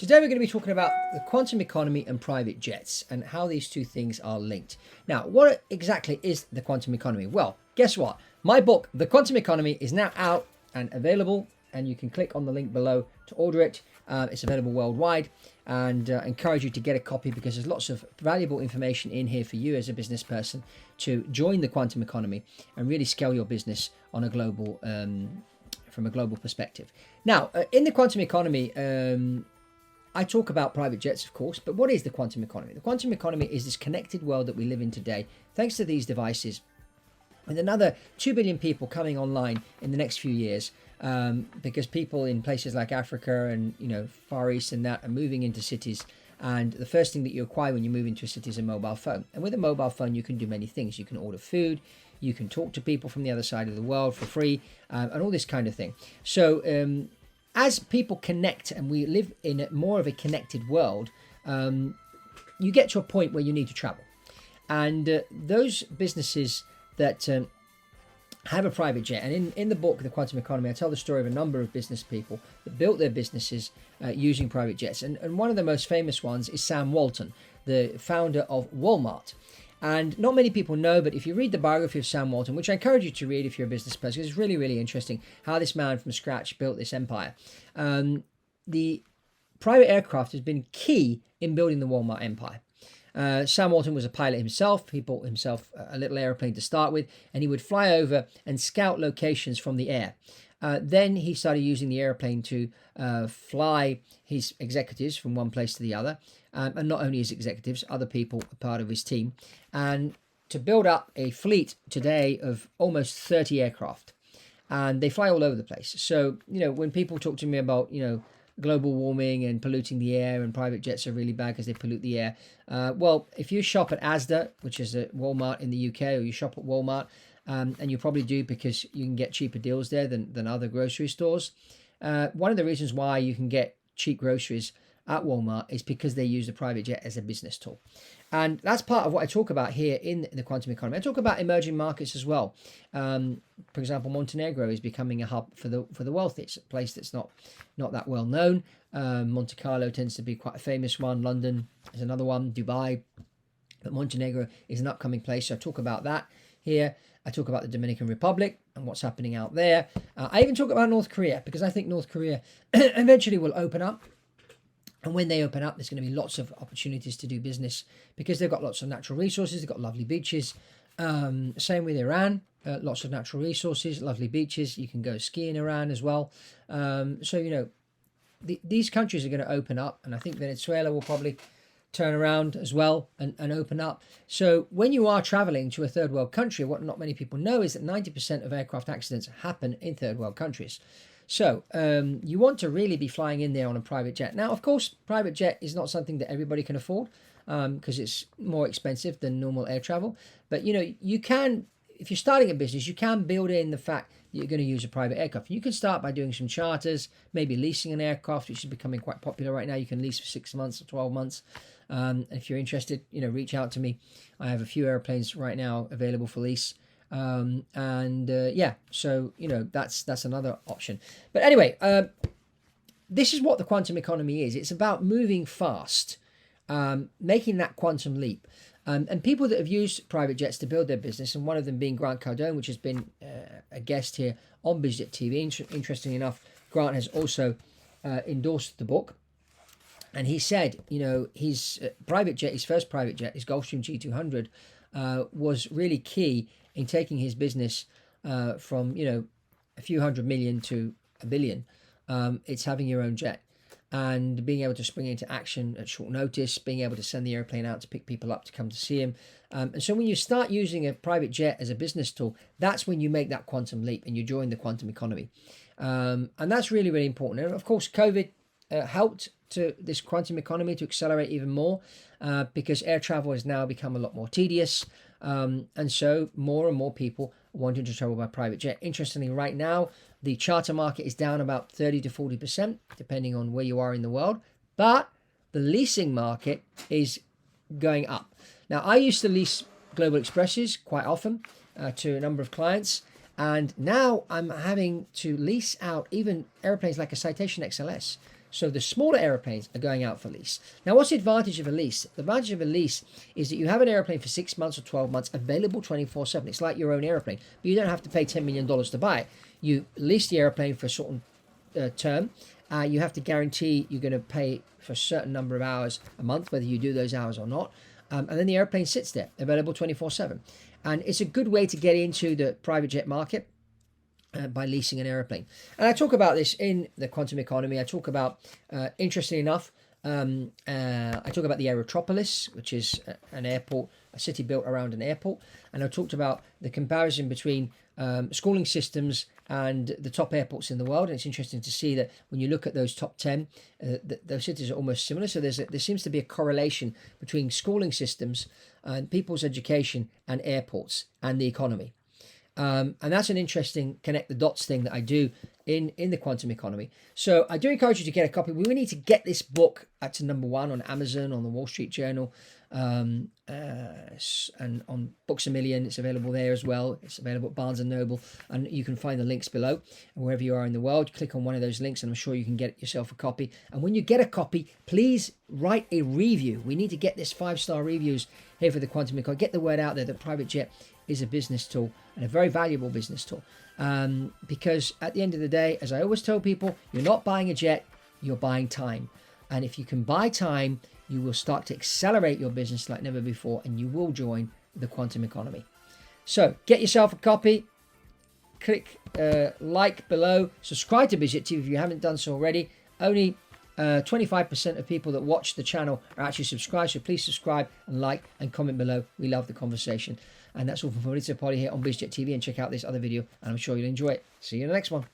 Today we're going to be talking about the quantum economy and private jets and how these two things are linked. Now, what exactly is the quantum economy? Well, guess what? My book, The Quantum Economy, is now out and available, and you can click on the link below to order it. It's available worldwide, and I encourage you to get a copy because there's lots of valuable information in here for you as a business person to join the quantum economy and really scale your business on a global, from a global perspective. Now, in the quantum economy, I talk about private jets, of course, but what is the quantum economy? The quantum economy is this connected world that we live in today, thanks to these devices, with another 2 billion people coming online in the next few years, because people in places like Africa and Far East and that are moving into cities. And the first thing that you acquire when you move into a city is a mobile phone. And with a mobile phone, you can do many things. You can order food, you can talk to people from the other side of the world for free, and all this kind of thing. So as people connect and we live in more of a connected world, you get to a point where you need to travel. And those businesses that have a private jet, and in the book, The Quantum Economy, I tell the story of a number of business people that built their businesses using private jets. And one of the most famous ones is Sam Walton, the founder of Walmart. And not many people know, but if you read the biography of Sam Walton, which I encourage you to read if you're a business person, it's really, really interesting how this man from scratch built this empire. The private aircraft has been key in building the Walmart empire. Sam Walton was a pilot himself. He bought himself a little airplane to start with, and he would fly over and scout locations from the air. Then he started using the airplane to fly his executives from one place to the other, and not only his executives, other people are part of his team, and to build up a fleet today of almost 30 aircraft. And they fly all over the place. So, when people talk to me about, global warming and polluting the air and private jets are really bad because they pollute the air. Well, if you shop at Asda, which is a Walmart in the UK, or you shop at Walmart, and you probably do because you can get cheaper deals there than other grocery stores. One of the reasons why you can get cheap groceries at Walmart is because they use the private jet as a business tool. And that's part of what I talk about here in the quantum economy. I talk about emerging markets as well. For example, Montenegro is becoming a hub for the wealthy. It's a place that's not that well known. Monte Carlo tends to be quite a famous one. London is another one. Dubai. But Montenegro is an upcoming place. So I talk about that here. I talk about the Dominican Republic and what's happening out there. I even talk about North Korea because I think North Korea eventually will open up. And when they open up, there's going to be lots of opportunities to do business because they've got lots of natural resources. They've got lovely beaches. Same with Iran. Lots of natural resources, lovely beaches. You can go ski in Iran as well. So, these countries are going to open up. And I think Venezuela will probably turn around as well and open up. So when you are traveling to a third world country, what not many people know is that 90% of aircraft accidents happen in third world countries. So you want to really be flying in there on a private jet. Now, of course, private jet is not something that everybody can afford because it's more expensive than normal air travel. But, you can, if you're starting a business, you can build in the fact that you're going to use a private aircraft. You can start by doing some charters, maybe leasing an aircraft, which is becoming quite popular right now. You can lease for 6 months or 12 months. And if you're interested, reach out to me. I have a few airplanes right now available for lease. So that's another option. But anyway, this is what the quantum economy is. It's about moving fast, making that quantum leap. And people that have used private jets to build their business, and one of them being Grant Cardone, which has been a guest here on Biz Jet TV. Interestingly enough, Grant has also endorsed the book. And he said, his private jet, his first private jet, his Gulfstream G200, was really key in taking his business from, a few hundred million to $1 billion. It's having your own jet and being able to spring into action at short notice, being able to send the airplane out to pick people up to come to see him. And so when you start using a private jet as a business tool, that's when you make that quantum leap and you join the quantum economy. And that's really, really important. And of course, COVID helped to this quantum economy to accelerate even more because air travel has now become a lot more tedious. And so more and more people are wanting to travel by private jet. Interestingly, right now, the charter market is down about 30 to 40%, depending on where you are in the world. But the leasing market is going up. Now, I used to lease Global Expresses quite often to a number of clients. And now I'm having to lease out even airplanes like a Citation XLS So the smaller airplanes are going out for lease. Now, what's the advantage of a lease? The advantage of a lease is that you have an airplane for 6 months or 12 months available 24/7. It's like your own airplane, but you don't have to pay $10 million to buy it. You lease the airplane for a certain term. You have to guarantee you're going to pay for a certain number of hours a month, whether you do those hours or not. And then the airplane sits there, available 24/7. And it's a good way to get into the private jet market. By leasing an airplane. And I talk about this in the quantum economy. I talk about, interestingly enough, I talk about the Aerotropolis, which is an airport, a city built around an airport. And I talked about the comparison between schooling systems and the top airports in the world. And it's interesting to see that when you look at those top 10, those cities are almost similar. So there seems to be a correlation between schooling systems and people's education and airports and the economy. And that's an interesting connect the dots thing that I do in the quantum economy. So I do encourage you to get a copy. We need to get this book to #1 on Amazon, on the Wall Street Journal, and on Books A Million. It's available there as well. It's available at Barnes & Noble, and you can find the links below. And wherever you are in the world, click on one of those links and I'm sure you can get yourself a copy. And when you get a copy, please write a review. We need to get this 5-star reviews here for the quantum economy. Get the word out there that private jet is a business tool, and a very valuable business tool, because at the end of the day, as I always tell people, you're not buying a jet, you're buying time. And if you can buy time, you will start to accelerate your business like never before, and you will join the quantum economy. So get yourself a copy, click like below, subscribe to Biz Jet TV if you haven't done so already. Only 25% of people that watch the channel are actually subscribed, so please subscribe and like and comment below. We love the conversation. And that's all from Fabrizio Poli here on Biz Jet TV, and check out this other video and I'm sure you'll enjoy it. See you in the next one.